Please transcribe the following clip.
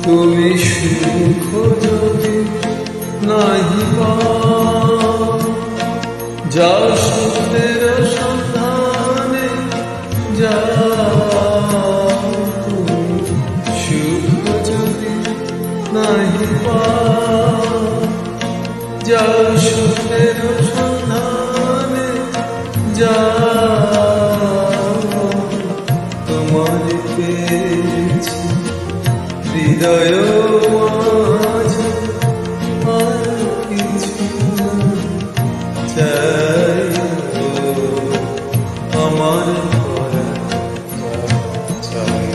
তুমি সুখ যদি নাহি পাও, যাও সুখের সন্ধানে যাও। সুখ যদি নাহি পাও, যাও সুখের সন্ধানে যাও। তোমার পেয়েছি হৃদয় মাঝে, আর কিছু চাই আমার করা চাই।